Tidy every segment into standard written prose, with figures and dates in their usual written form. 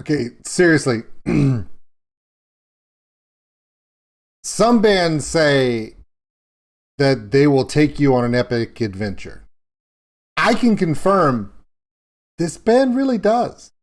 Okay, seriously. Some bands say that they will take you on an epic adventure. I can confirm this band really does.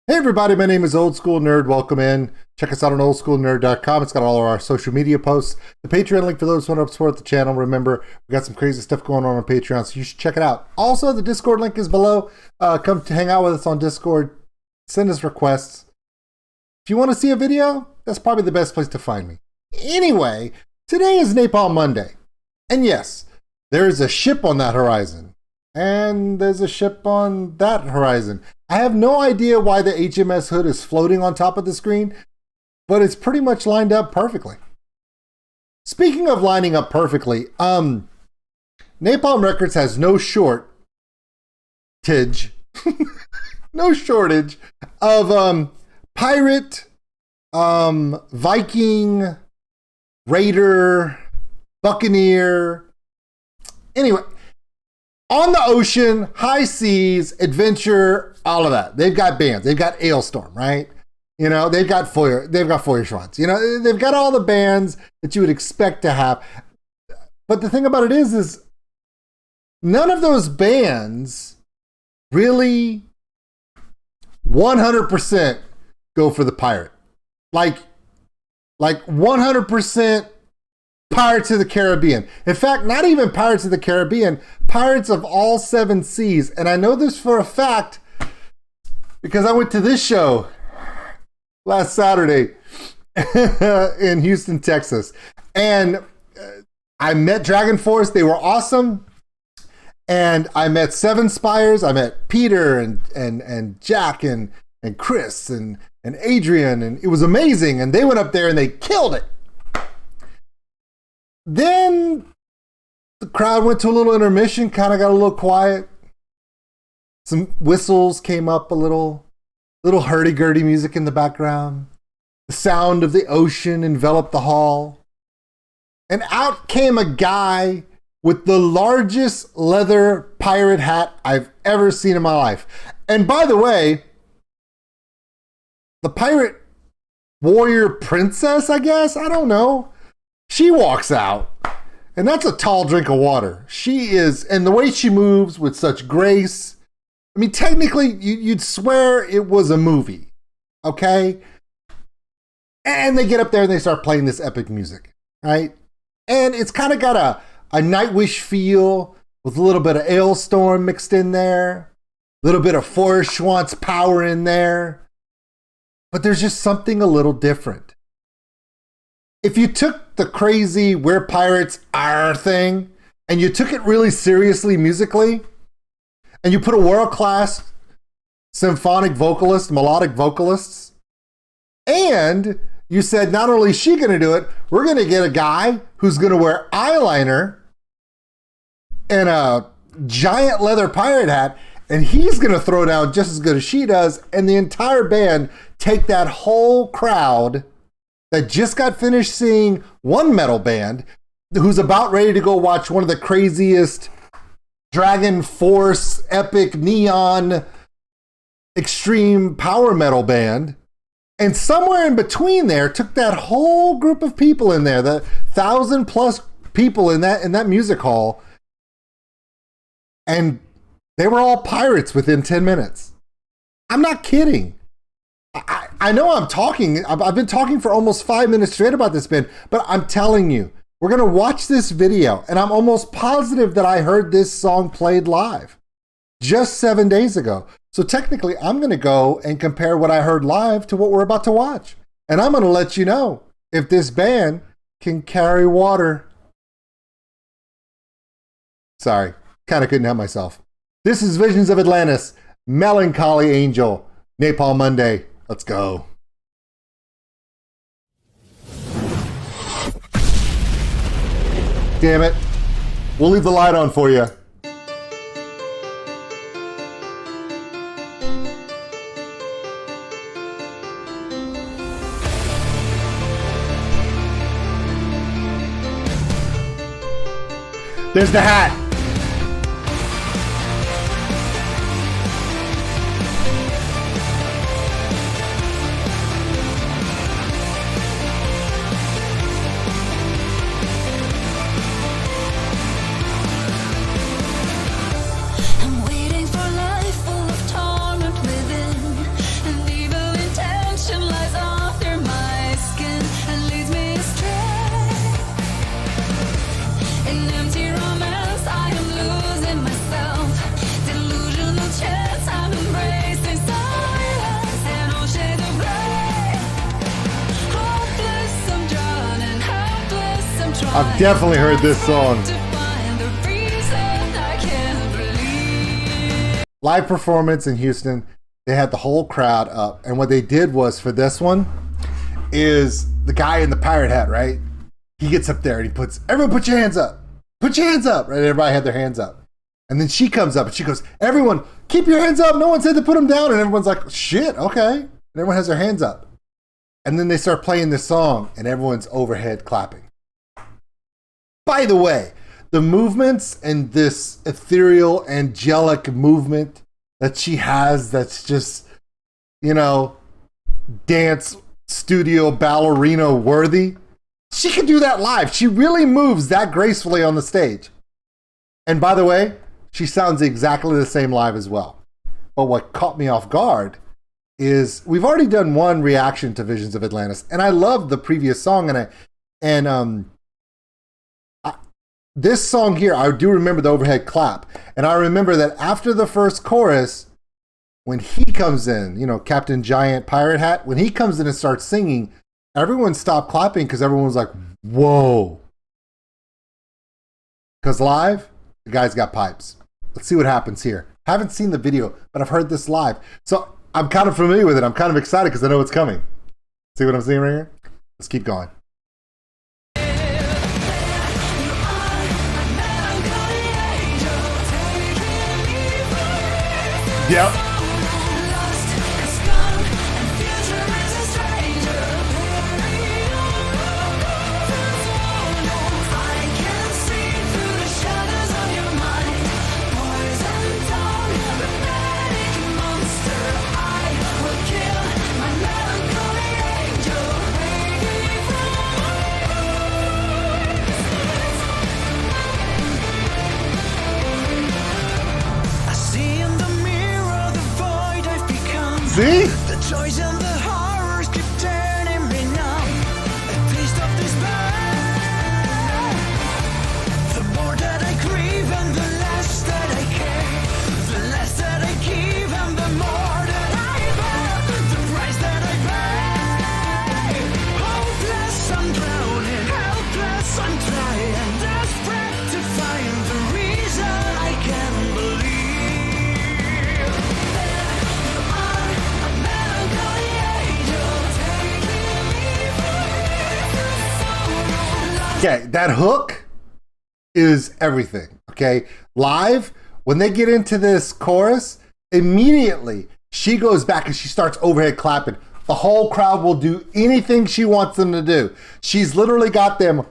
Hey everybody, my name is OldSkuleNerd. Welcome in. Check us out on OldSkuleNerd.com. It's got all of our social media posts. The Patreon link for those who want to support the channel. Remember, we got some crazy stuff going on Patreon, so you should check it out. Also, the Discord link is below. Come to hang out with us on Discord. Send us requests. If you want to see a video, that's probably the best place to find me. Anyway, today is Napalm Monday. And yes, there is a ship on that horizon. And there's a ship on that horizon. I have no idea why the HMS Hood is floating on top of the screen, but it's pretty much lined up perfectly. Speaking of lining up perfectly, Napalm Records has no shortage, no shortage of pirate, Viking, Raider, Buccaneer. Anyway, on the ocean, high seas, adventure, all of that. They've got bands. They've got Ailstorm, right? You know, they've got Feuerschwanz. You know, they've got all the bands that you would expect to have. But the thing about it is none of those bands really 100% go for the pirate. Like 100% Pirates of the Caribbean. In fact, not even Pirates of the Caribbean, Pirates of all seven seas. And I know this for a fact because I went to this show last Saturday in Houston, Texas. And I met Dragon Force. They were awesome. And I met Seven Spires. I met Peter and Jack and Chris and Adrian. And it was amazing. And they went up there and they killed it. Then the crowd went to a little intermission, kind of got a little quiet. Some whistles came up a little hurdy-gurdy music in the background. The sound of the ocean enveloped the hall. And out came a guy with the largest leather pirate hat I've ever seen in my life. And by the way, the pirate warrior princess, I guess, I don't know. She walks out, and that's a tall drink of water. She is, and the way she moves with such grace. I mean, technically, you'd swear it was a movie, okay? And they get up there and they start playing this epic music, right? And it's kind of got a Nightwish feel with a little bit of Ailstorm mixed in there, a little bit of Feuerschwanz power in there. But there's just something a little different. If you took the crazy "we're pirates, our" thing, and you took it really seriously musically, and you put a world-class symphonic vocalist, melodic vocalists, and you said, not only is she going to do it, we're going to get a guy who's going to wear eyeliner and a giant leather pirate hat, and he's going to throw down just as good as she does, and the entire band take that whole crowd that just got finished seeing one metal band who's about ready to go watch one of the craziest Dragon Force, epic, neon, extreme power metal band. And somewhere in between there took that whole group of people in there, the 1,000+ people in that music hall. And they were all pirates within 10 minutes. I'm not kidding. I know I've been talking for almost 5 minutes straight about this band, but I'm telling you, we're going to watch this video, and I'm almost positive that I heard this song played live just 7 days ago. So technically, I'm going to go and compare what I heard live to what we're about to watch. And I'm going to let you know if this band can carry water. Sorry, kind of couldn't help myself. This is Visions of Atlantis, Melancholy Angel. Napalm Monday. Let's go. Damn it. We'll leave the light on for you. There's the hat. I'm waiting for life full of torment within, and evil intention lies under my skin and leads me astray. In empty romance, I am losing myself. Delusional chance, I'm embracing silence and all shades of gray. Hopeless, I'm drowning, helpless, I'm trying. I've definitely heard this song. To find the reason I can't believe. Live performance in Houston. They had the whole crowd up. And what they did was, for this one, is the guy in the pirate hat, right? He gets up there and he puts, everyone put your hands up. Put your hands up. Right? Everybody had their hands up. And then she comes up and she goes, everyone, keep your hands up. No one said to put them down. And everyone's like, shit, okay. And everyone has their hands up. And then they start playing this song and everyone's overhead clapping. By the way, the movements and this ethereal, angelic movement that she has, that's just, you know, dance studio ballerina worthy. She can do that live. She really moves that gracefully on the stage. And by the way, she sounds exactly the same live as well. But what caught me off guard is we've already done one reaction to Visions of Atlantis, and I love the previous song, this song here, I do remember the overhead clap. And I remember that after the first chorus, when he comes in, you know, Captain Giant Pirate Hat, when he comes in and starts singing, everyone stopped clapping because everyone was like, whoa. Because live, the guy's got pipes. Let's see what happens here. Haven't seen the video, but I've heard this live. So I'm kind of familiar with it. I'm kind of excited because I know it's coming. See what I'm seeing right here? Let's keep going. Yep. See? The joys and the horrors keep turning me numb. A taste of despair. The more that I grieve and the less that I care. The less that I give and the more that I bear. The price that I pay. Hopeless, I'm drowning. Helpless, I'm trying. Desperate to find the reason I can believe. Okay, that hook is everything, okay? Live, when they get into this chorus, immediately she goes back and she starts overhead clapping. The whole crowd will do anything she wants them to do. She's literally got them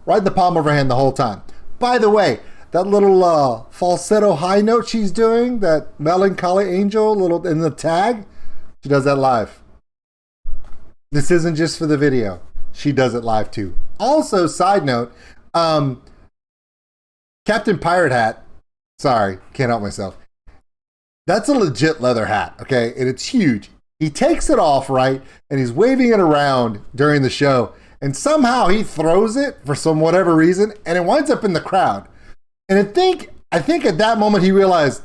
right in the palm of her hand the whole time. By the way, that little falsetto high note she's doing, that Melancholy Angel little in the tag, she does that live. This isn't just for the video. She does it live too. Also, side note, Captain Pirate Hat, sorry, can't help myself. That's a legit leather hat, okay? And it's huge. He takes it off, right? And he's waving it around during the show. And somehow he throws it for some whatever reason, and it winds up in the crowd. And I think at that moment he realized,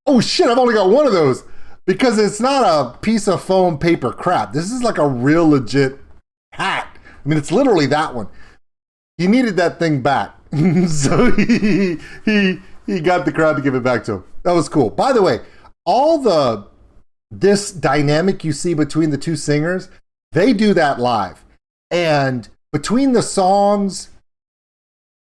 oh shit, I've only got one of those. Because it's not a piece of foam paper crap. This is like a real legit hat. I mean, it's literally that one. He needed that thing back. So he got the crowd to give it back to him. That was cool. By the way, all the this dynamic you see between the two singers, they do that live. And between the songs,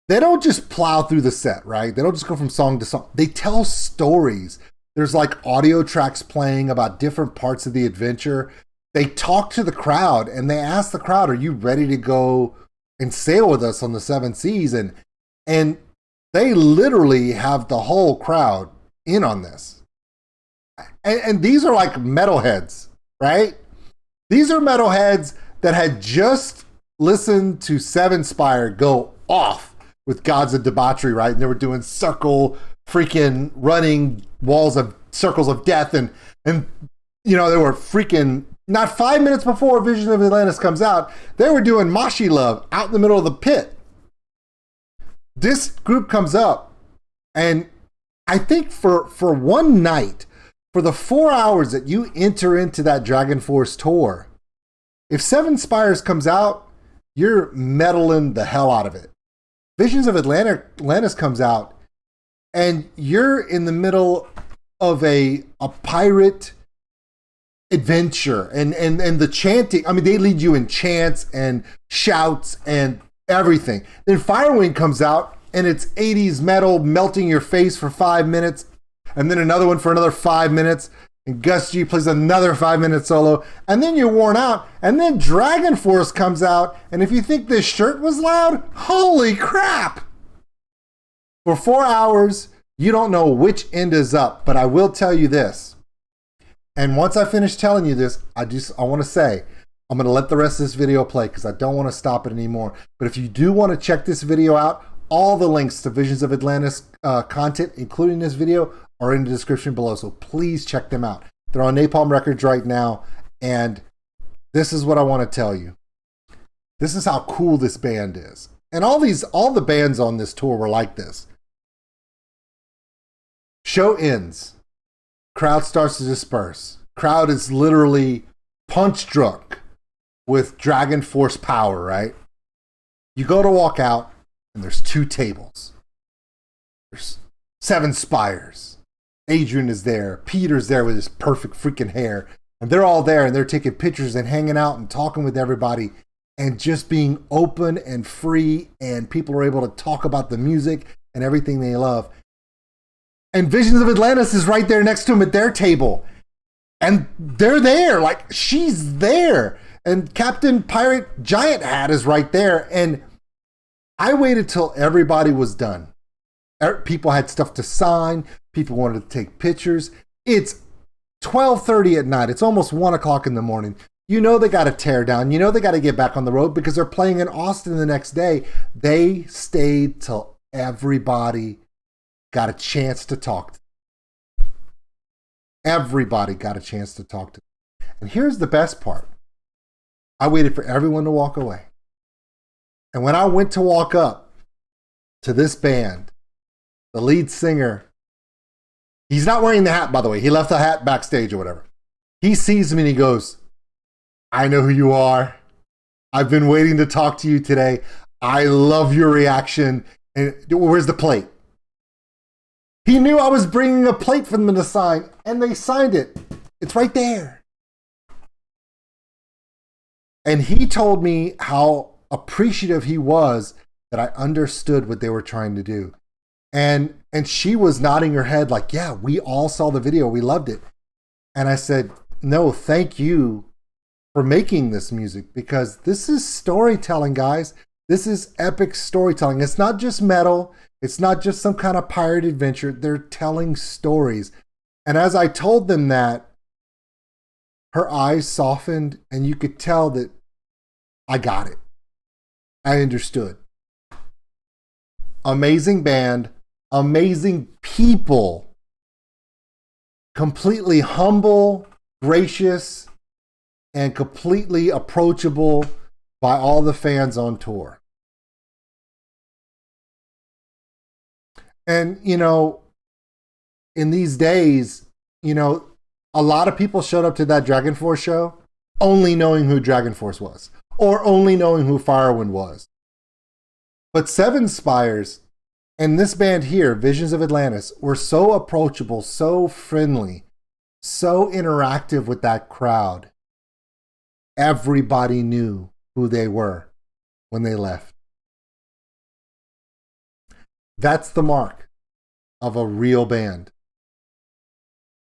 they don't just plow through the set, right? They don't just go from song to song. They tell stories. There's like audio tracks playing about different parts of the adventure. They talk to the crowd and they ask the crowd, are you ready to go and sail with us on the seven seas? And they literally have the whole crowd in on this. And these are like metalheads, right? These are metalheads that had just listened to Seven Spire go off with Gods of Debauchery, right? And they were doing freaking running circles of death. And you know, they were freaking, not 5 minutes before Vision of Atlantis comes out, they were doing Moshi Love out in the middle of the pit. This group comes up, and I think for one night, for the 4 hours that you enter into that Dragon Force tour, if Seven Spires comes out, you're meddling the hell out of it. Visions of Atlantis comes out, and you're in the middle of a pirate adventure, and the chanting. I mean, they lead you in chants and shouts and everything. Then Firewind comes out, and it's 80s metal melting your face for 5 minutes, and then another one for another 5 minutes. And Gus G plays another 5-minute solo, and then you're worn out, and then Dragon Force comes out, and if you think this shirt was loud, holy crap! For 4 hours, you don't know which end is up, but I will tell you this. And once I finish telling you this, I want to say, I'm going to let the rest of this video play because I don't want to stop it anymore. But if you do want to check this video out, all the links to Visions of Atlantis content, including this video, are in the description below, so please check them out. They're on Napalm Records right now, and this is what I want to tell you. This is how cool this band is. And all the bands on this tour were like this. Show ends. Crowd starts to disperse. Crowd is literally punch drunk with Dragon Force power, right? You go to walk out, and there's 2 tables. There's 7 spires. Adrian is there. Peter's there with his perfect freaking hair. And they're all there, and they're taking pictures and hanging out and talking with everybody and just being open and free, and people are able to talk about the music and everything they love. And Visions of Atlantis is right there next to them at their table. And they're there. Like, she's there. And Captain Pirate Giant Hat is right there. And I waited till everybody was done. People had stuff to sign. People wanted to take pictures. It's 12:30 at night. It's almost 1 o'clock in the morning. You know they got to tear down. You know they got to get back on the road because they're playing in Austin the next day. They stayed till everybody got a chance to talk to them. Everybody got a chance to talk to them. And here's the best part. I waited for everyone to walk away. And when I went to walk up to this band, the lead singer, he's not wearing the hat, by the way. He left the hat backstage or whatever. He sees me and he goes, I know who you are. I've been waiting to talk to you today. I love your reaction. And where's the plate? He knew I was bringing a plate for them to sign, and they signed it. It's right there. And he told me how appreciative he was that I understood what they were trying to do. And she was nodding her head like, yeah, we all saw the video. We loved it. And I said, no, thank you for making this music, because this is storytelling, guys. This is epic storytelling. It's not just metal. It's not just some kind of pirate adventure. They're telling stories. And as I told them that, her eyes softened, and you could tell that I got it. I understood. Amazing band, amazing people, completely humble, gracious, and completely approachable by all the fans on tour. And, you know, in these days, you know, a lot of people showed up to that Dragon Force show only knowing who Dragon Force was, or only knowing who Firewind was. But Seven Spires and this band here, Visions of Atlantis, were so approachable, so friendly, so interactive with that crowd. Everybody knew who they were when they left. That's the mark of a real band.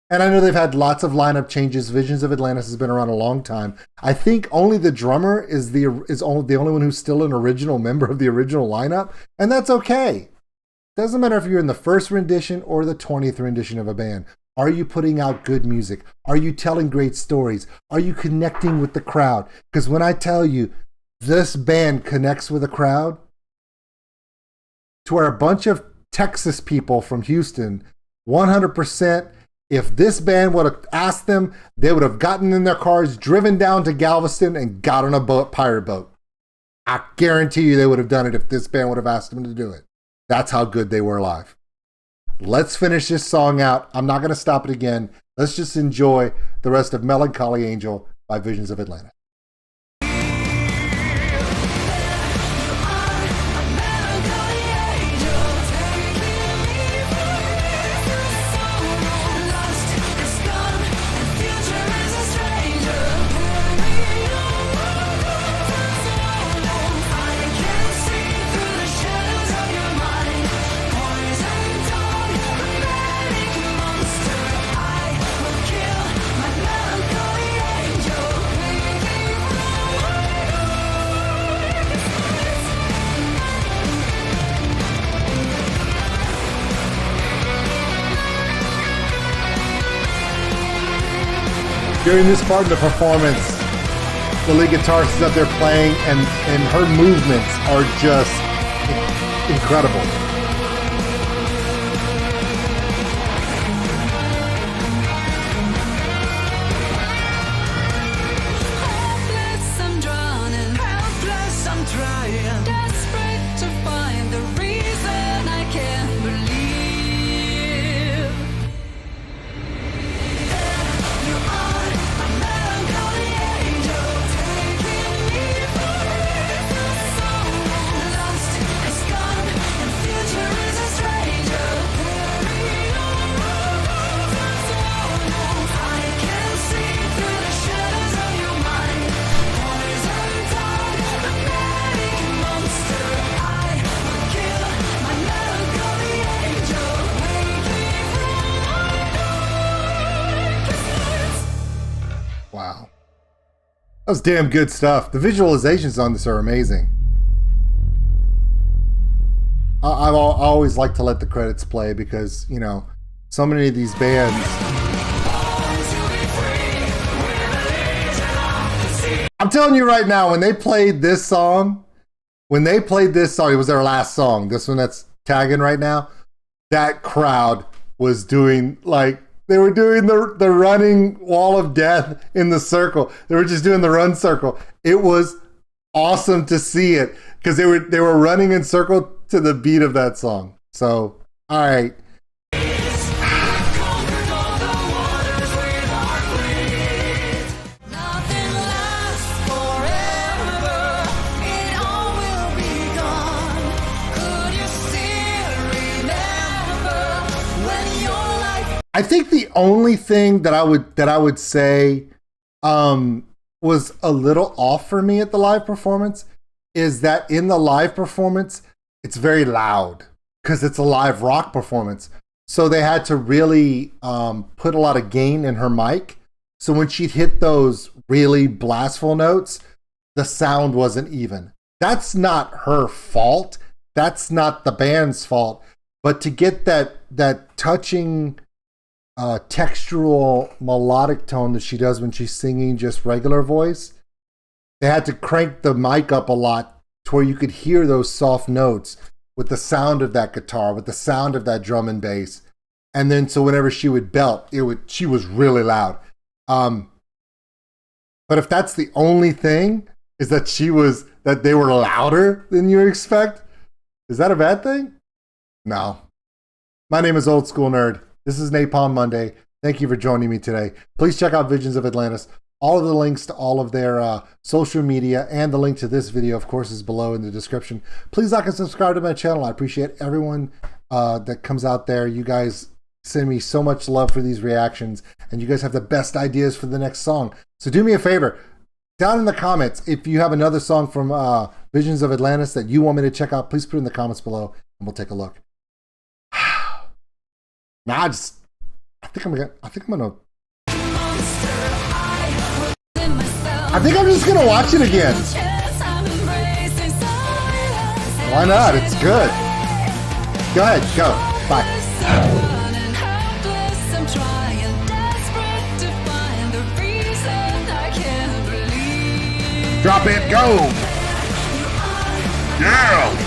And I know they've had lots of lineup changes. Visions of Atlantis has been around a long time. I think only the drummer is the only one who's still an original member of the original lineup, and that's okay. Doesn't matter if you're in the first rendition or the 20th rendition of a band. Are you putting out good music? Are you telling great stories? Are you connecting with the crowd? Because when I tell you this band connects with a crowd, to where a bunch of Texas people from Houston, 100%, if this band would have asked them, they would have gotten in their cars, driven down to Galveston, and got on a pirate boat. I guarantee you they would have done it if this band would have asked them to do it. That's how good they were live. Let's finish this song out. I'm not going to stop it again. Let's just enjoy the rest of Melancholy Angel by Visions of Atlantis. During this part of the performance, the lead guitarist is up there playing, and her movements are just incredible. Helpless, I'm drowning. Helpless, I'm trying. Desperate to find the reason I can't believe. You are a melancholy angel, taking me forever. So lost, it's gone, and future is a stranger. Carrying on I can see through the shadows of your mind. Poison dart, a manic monster. I will kill my melancholy angel, waking from my darkest nights. Wow. That was damn good stuff. The visualizations on this are amazing. I always like to let the credits play because, you know, so many of these bands. I'm telling you right now, when they played this song, it was their last song, this one that's tagging right now, that crowd was doing, like, they were doing the running wall of death in the circle. They were just doing the run circle. It was awesome to see it because they were running in circle to the beat of that song. So, all right. Conquered all the waters with our fleet. Nothing lasts forever. It all will be gone. Could you still remember when your life? I think the only thing that I would say was a little off for me at the live performance is that in the live performance, it's very loud because it's a live rock performance. So they had to really put a lot of gain in her mic. So when she'd hit those really blastful notes, the sound wasn't even. That's not her fault. That's not the band's fault. But to get that touching textural melodic tone that she does when she's singing just regular voice, they had to crank the mic up a lot to where you could hear those soft notes with the sound of that guitar, with the sound of that drum and bass. And then so whenever she would belt, she was really loud. But if that's the only thing, is that they were louder than you expect, is that a bad thing? No. My name is Old School Nerd. This is Napalm Monday. Thank you for joining me today. Please check out Visions of Atlantis. All of the links to all of their social media and the link to this video, of course, is below in the description. Please like and subscribe to my channel. I appreciate everyone that comes out there. You guys send me so much love for these reactions, and you guys have the best ideas for the next song. So do me a favor, down in the comments, if you have another song from Visions of Atlantis that you want me to check out, please put it in the comments below, and we'll take a look. Nah, I think I'm just gonna watch it again. Why not? It's good. Go ahead, go. Bye. Drop it, go. Yeah.